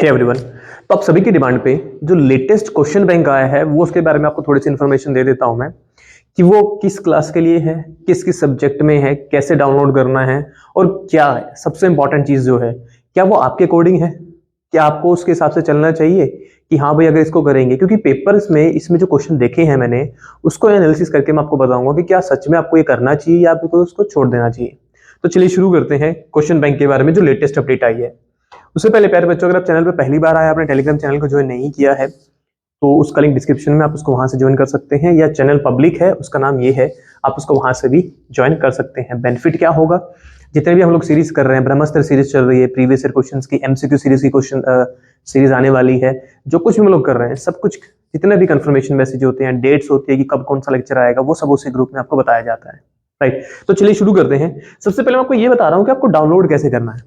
Hey everyone. तो आप सभी की डिमांड पे जो लेटेस्ट क्वेश्चन बैंक आया है वो उसके बारे में आपको थोड़ी सी इन्फॉर्मेशन दे देता हूं मैं कि वो किस क्लास के लिए है, किस किस सब्जेक्ट में है, कैसे डाउनलोड करना है और क्या है सबसे इंपॉर्टेंट चीज जो है, क्या वो आपके अकॉर्डिंग है, क्या आपको उसके हिसाब से चलना चाहिए कि हाँ भाई अगर इसको करेंगे, क्योंकि पेपर्स में इसमें जो क्वेश्चन देखे हैं मैंने उसको एनालिसिस करके मैं आपको बताऊंगा कि क्या सच में आपको ये करना चाहिए या आपको उसको छोड़ देना चाहिए। तो चलिए शुरू करते हैं क्वेश्चन बैंक के बारे में जो लेटेस्ट अपडेट आई है। उससे पहले प्यारे बच्चों, अगर आप चैनल पर पहली बार आए, आपने टेलीग्राम चैनल को ज्वाइन नहीं किया है तो उसका लिंक डिस्क्रिप्शन में, आप उसको वहां से ज्वाइन कर सकते हैं, या चैनल पब्लिक है उसका नाम ये है, आप उसको वहां से भी ज्वाइन कर सकते हैं। बेनिफिट क्या होगा, जितने भी हम लोग सीरीज कर रहे हैं, ब्रह्मास्त्र सीरीज चल रही है, प्रीवियस ईयर क्वेश्चंस की एमसीक्यू सीरीज की क्वेश्चन सीरीज आने वाली है, जो कुछ भी हम लोग कर रहे हैं सब कुछ, जितने भी कंफर्मेशन मैसेज होते हैं, डेट्स होती है कि कब कौन सा लेक्चर आएगा, वो सब उसी ग्रुप में आपको बताया जाता है। राइट, तो चलिए शुरू करते हैं। सबसे पहले मैं आपको ये बता रहा हूँ कि आपको डाउनलोड कैसे करना है।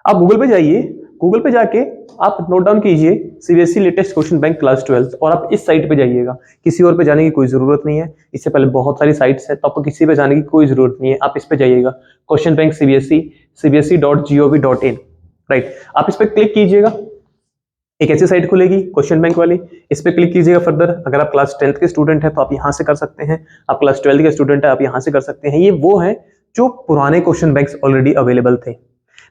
आप गूगल पे जाइए, गूगल पे जाके आप नोट डाउन कीजिए CBSE latest question bank class 12 और आप इस साइट पे जाइएगा। किसी और पे जाने की कोई जरूरत नहीं है, इससे पहले बहुत सारी साइट्स है तो आपको किसी पे जाने की कोई जरूरत नहीं है। आप इस पे जाइएगा, क्वेश्चन बैंक cbse.gov.in। राइट, आप इस पे क्लिक कीजिएगा, एक ऐसी साइट खुलेगी क्वेश्चन बैंक वाली, इस पे क्लिक कीजिएगा। फर्दर अगर आप क्लास 10th के स्टूडेंट हैं तो आप यहां से कर सकते हैं, आप क्लास 12th के स्टूडेंट है आप यहां से कर सकते हैं। ये वो है जो पुराने क्वेश्चन बैंक्स ऑलरेडी अवेलेबल थे।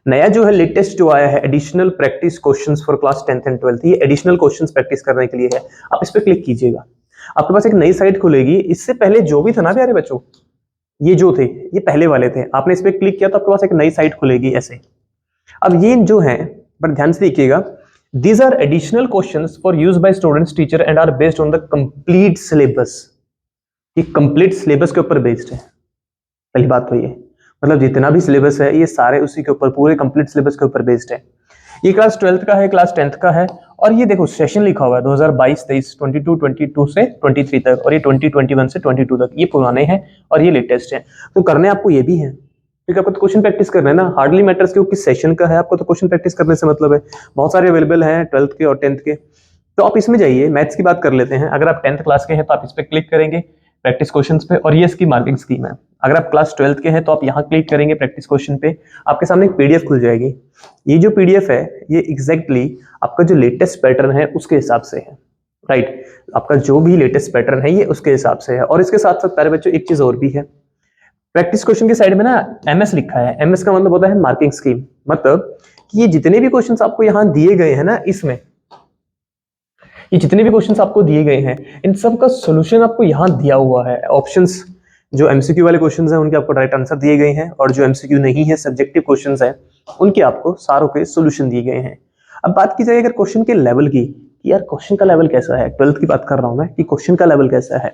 नया जो है लेटेस्ट जो आया है additional practice questions for class 10th and 12th, ये एडिशनल क्वेश्चंस प्रैक्टिस करने के लिए है। आप इस पे क्लिक कीजिएगा, आपके पास एक नई साइट खुलेगी। इससे पहले जो भी था ना प्यारे बच्चों, ये जो थे ये पहले वाले थे, आपने इस पे क्लिक किया तो आपके पास एक नई साइट खुलेगी ऐसे। अब ये जो है, बट ध्यान से देखिएगा, these are additional questions for use by students teacher and are based on the complete syllabus. ये कंप्लीट सिलेबस के ऊपर बेस्ड है। पहली बात तो ये, मतलब जितना भी सिलेबस है ये सारे उसी के ऊपर, पूरे कंप्लीट सिलेबस के ऊपर बेस्ड है। ये क्लास 12th का है, क्लास 10th का है, और ये देखो सेशन लिखा हुआ है 2022-23, 22 से 23 तक, और ये 2021 से 22 तक। ये पुराने हैं और ये लेटेस्ट है। तो करने आपको ये भी है, क्योंकि आपको तो क्वेश्चन प्रैक्टिस करना है ना, हार्डली मैटर्स कि वो किस सेशन का है, आपको तो क्वेश्चन प्रैक्टिस करने से मतलब है। बहुत सारे अवेलेबल हैं 12th के और 10th के। तो आप इसमें जाइए, मैथ्स की बात कर लेते हैं। अगर आप 10th क्लास के हैं तो आप इस पर क्लिक करेंगे प्रैक्टिस क्वेश्चंस पे, और ये इसकी मार्किंग स्कीम है। अगर आप क्लास 12th के हैं तो आप यहाँ क्लिक करेंगे प्रैक्टिस क्वेश्चन पे, आपके सामने एक पीडीएफ खुल जाएगी। ये जो पीडीएफ है ये एग्जैक्टली आपका जो लेटेस्ट पैटर्न है उसके हिसाब से है। राइट, आपका जो भी लेटेस्ट पैटर्न है ये उसके हिसाब से है। और इसके साथ साथ प्यारे बच्चों एक चीज और भी है, प्रैक्टिस क्वेश्चन के साइड में ना एमएस लिखा है। एमएस का मतलब होता है मार्किंग स्कीम, मतलब कि ये जितने भी क्वेश्चंस आपको यहाँ दिए गए हैं ना, इसमें ये जितने भी क्वेश्चंस आपको दिए गए हैं इन सब का सॉल्यूशन आपको यहाँ दिया हुआ है। ऑप्शंस जो एमसीक्यू वाले क्वेश्चंस हैं उनके आपको राइट आंसर दिए गए हैं, और जो एमसीक्यू नहीं है सब्जेक्टिव क्वेश्चंस हैं उनके आपको सारों के सॉल्यूशन दिए गए हैं। अब बात की जाए अगर क्वेश्चन के लेवल की, कि यार क्वेश्चन का लेवल कैसा है, 12th की बात कर रहा हूं मैं कि क्वेश्चन का लेवल कैसा है,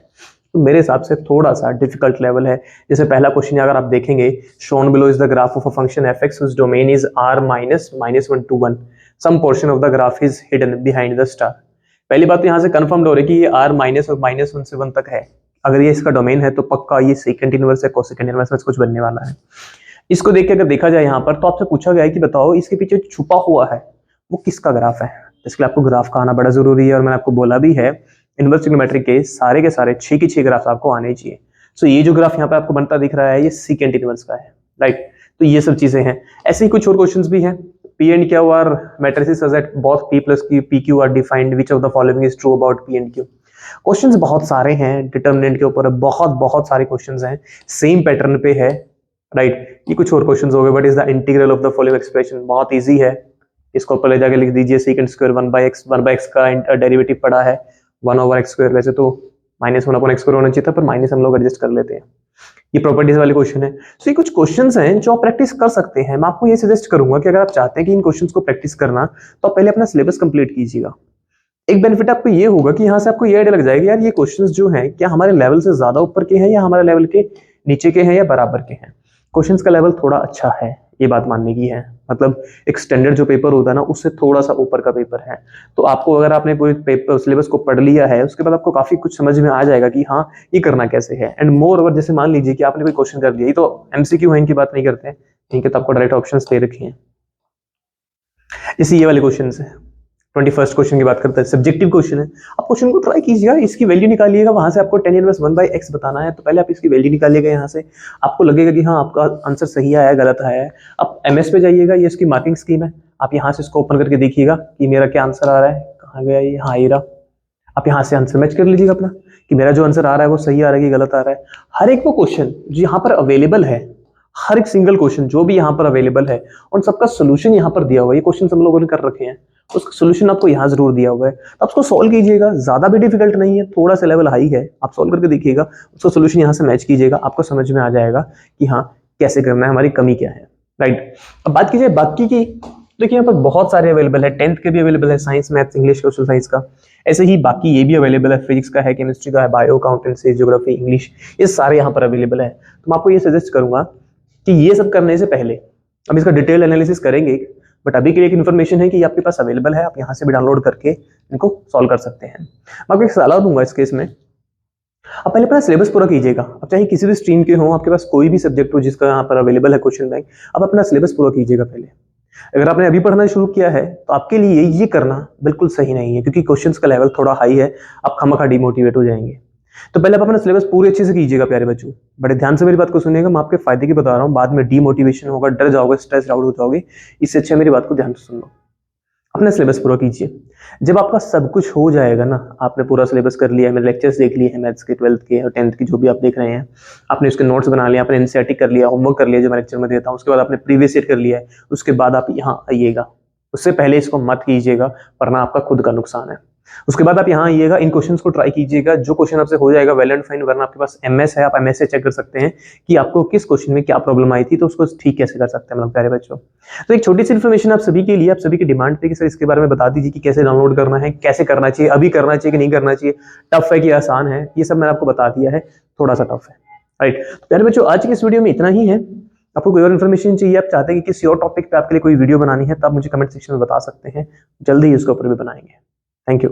तो मेरे हिसाब से थोड़ा सा डिफिकल्ट लेवल है। जैसे पहला क्वेश्चन अगर आप देखेंगे, shown below is the graph of a function F X whose domain is r -1 to 1, some portion of the graph is hidden behind the star. पहली बात तो यहाँ से कंफर्म्ड हो रही है कि ये r माइनस और -1 से 1 तक है। अगर ये इसका डोमेन है तो पक्का ये सेकंड इनवर्स है, कोसेकंड इनवर्स में कुछ बनने वाला है। इसको देख के अगर देखा जाए यहाँ पर, तो आपसे पूछा गया है कि बताओ इसके पीछे छुपा हुआ है वो किसका ग्राफ है। इसके लिए आपको ग्राफ का आना बड़ा जरूरी है, और मैंने आपको बोला भी है इनवर्स ट्रिग्नोमेट्री के सारे 6 के 6 ग्राफ आपको आने चाहिए। सो ये जो ग्राफ यहाँ पे आपको बनता दिख रहा है ये सेकंड इनवर्स का है। राइट, तो ये सब चीजें हैं। ऐसे ही कुछ और क्वेश्चंस भी हैं। P and Q are matrices such that both P plus Q, PQ are defined. Which of the following is true about P and Q? Questions बहुत सारे हैं, डिटर्मिनेंट के ऊपर बहुत सारे क्वेश्चंस हैं, सेम पैटर्न पे है। राइट, ये कुछ और क्वेश्चंस हो गए। But is the integral of the following expression, बहुत इजी है। इसको ऊपर ले जाके लिख दीजिए सेकंड स्क्वायर 1/x का डेरिवेटिव पड़ा है 1/x²। वैसे तो -1/x² होना चाहिए था, पर माइनस हम लोग एडजस्ट कर लेते हैं। ये प्रॉपर्टीज वाले क्वेश्चन है। सो ये कुछ क्वेश्चंस हैं जो आप प्रैक्टिस कर सकते हैं। मैं आपको ये सजेस्ट करूंगा कि अगर आप चाहते हैं कि इन क्वेश्चंस को प्रैक्टिस करना, तो आप पहले अपना सिलेबस कंप्लीट कीजिएगा। एक बेनिफिट आपको ये होगा कि यहाँ से आपको ये आइडिया लग जाएगा यार ये क्वेश्चंस जो हैं क्या हमारे लेवल से ज्यादा ऊपर के हैं या हमारे लेवल के नीचे के हैं या बराबर के हैं। क्वेश्चंस का लेवल थोड़ा अच्छा है, ये बात मानने की है। मतलब एक स्टैंडर्ड जो पेपर होता है ना उससे थोड़ा सा ऊपर का पेपर है। तो आपको अगर आपने पूरे पेपर सिलेबस को पढ़ लिया है उसके बाद आपको काफी कुछ समझ में आ जाएगा कि हाँ ये करना कैसे है। एंड मोर ओवर, जैसे मान लीजिए कि आपने कोई क्वेश्चन कर दिया, ये तो एमसीक्यू है, इनकी बात नहीं करते हैं, इनके तो आपको डायरेक्ट ऑप्शंस दे रखे हैं। जैसे ये वाले क्वेश्चन है, 21st क्वेश्चन की बात करते हैं, सब्जेक्टिव क्वेश्चन है। आप क्वेश्चन को ट्राई कीजिएगा, इसकी वैल्यू निकालिएगा, वहां से आपको tan इनवर्स 1/x बताना है, तो पहले आप इसकी वैल्यू निकालिएगा। यहाँ से आपको लगेगा कि हाँ आपका आंसर सही आया है गलत आया है, आप एमएस पे जाइएगा, ये इसकी मार्किंग स्कीम है, आप यहाँ से इसको ओपन करके देखिएगा कि मेरा क्या आंसर आ रहा है, कहाँ गया ये, हाँ ये रहा। आप यहाँ से आंसर मैच कर लीजिएगा अपना कि मेरा जो आंसर आ रहा है वो सही आ रहा है कि गलत आ रहा है। हर एक वो क्वेश्चन जो यहाँ पर अवेलेबल है, हर एक सिंगल क्वेश्चन जो भी यहाँ पर अवेलेबल है, उन सबका सोल्यूशन यहाँ पर दिया हुआ है। ये क्वेश्चन हम लोगों ने कर रखे हैं, उसका सोल्यूशन आपको यहाँ जरूर दिया हुआ है, तो आप उसको सॉल्व कीजिएगा। ज्यादा भी डिफिकल्ट नहीं है, थोड़ा सा लेवल हाई है, आप सॉल्व करके देखिएगा, उसका सोल्यूशन यहाँ से मैच कीजिएगा, आपको समझ में आ जाएगा कि हाँ कैसे करना है, हमारी कमी क्या है, राइट। अब बात कीजिए बाकी की, देखिए यहाँ पर बहुत सारे अवेलेबल है, 10th के भी अवेलेबल है, science, maths, English, social science का। ऐसे ही बाकी ये भी अवेलेबल है, फिजिक्स का है, केमिस्ट्री का है, बायो, अकाउंटेंसी, ज्योग्राफी, इंग्लिश, ये सारे यहाँ पर अवेलेबल है। तो मैं आपको ये सजेस्ट करूंगा कि ये सब करने से पहले हम इसका डिटेल एनालिसिस करेंगे, बट अभी के लिए एक इन्फॉर्मेशन है कि ये आपके पास अवेलेबल है, आप यहाँ से भी डाउनलोड करके इनको सॉल्व कर सकते हैं। मैं आपको एक सलाह दूंगा इस केस में, आप पहले अपना सिलेबस पूरा कीजिएगा। अब चाहे किसी भी स्ट्रीम के हो, आपके पास कोई भी सब्जेक्ट हो जिसका यहाँ पर अवेलेबल है क्वेश्चन बैंक, आप अपना सिलेबस पूरा कीजिएगा पहले। अगर आपने अभी पढ़ना शुरू किया है तो आपके लिए ये करना बिल्कुल सही नहीं है, क्योंकि क्वेश्चंस का लेवल थोड़ा हाई है, आप खामखा डिमोटिवेट हो जाएंगे। तो पहले आप अपना सिलेबस पूरे अच्छे से कीजिएगा प्यारे बच्चों, बड़े ध्यान से मेरी बात को सुनिएगा, मैं आपके फायदे की बता रहा हूँ, बाद में डिमोटिवेशन होगा, डर जाओगे, स्ट्रेस आउट हो जाओगे, इससे अच्छा मेरी बात को ध्यान से सुन लो। अपना सिलेबस पूरा कीजिए। जब आपका सब कुछ हो जाएगा ना, आपने पूरा सिलेबस कर लिया है, मैंने लेक्चर्स देख लिए हैं मैथ्स के, 12th के और 10th के जो भी आप देख रहे हैं, आपने उसके नोट्स बना लिया, आपने एनसीईआरटी कर लिया, होमवर्क कर लिया जो मैं लेक्चर में देता हूँ, उसके बाद आपने प्रीवियस ईयर कर लिया है, उसके बाद आप यहाँ आइएगा। उससे पहले इसको मत कीजिएगा, वरना आपका खुद का नुकसान है। उसके बाद आप यहाँ आइएगा, इन क्वेश्चंस को ट्राई कीजिएगा, जो क्वेश्चन आपसे हो जाएगा वेल एंड फाइन, वरना आपके पास एमएस है, आप एमएस से चेक कर सकते हैं कि आपको किस क्वेश्चन में क्या प्रॉब्लम आई थी, तो उसको ठीक कैसे कर सकते हैं मतलब प्यारे बच्चों। तो एक छोटी सी इन्फॉर्मेशन आप सभी के लिए, आप सभी की डिमांड पे कि सर इसके बारे में बता दीजिए कि कैसे डाउनलोड करना है, कैसे करना चाहिए, अभी करना चाहिए कि नहीं करना चाहिए, टफ है कि आसान है, ये सब मैंने आपको बता दिया है, थोड़ा सा टफ है, राइट। तो प्यारे बच्चों आज की इस वीडियो में इतना ही है। आपको कोई और इन्फॉर्मेशन चाहिए, आप चाहते हैं कि किसी और टॉपिक पे आपके लिए कोई वीडियो बनानी है, तो आप मुझे कमेंट सेक्शन में बता सकते हैं, जल्दी ही उसके ऊपर भी बनाएंगे। Thank you.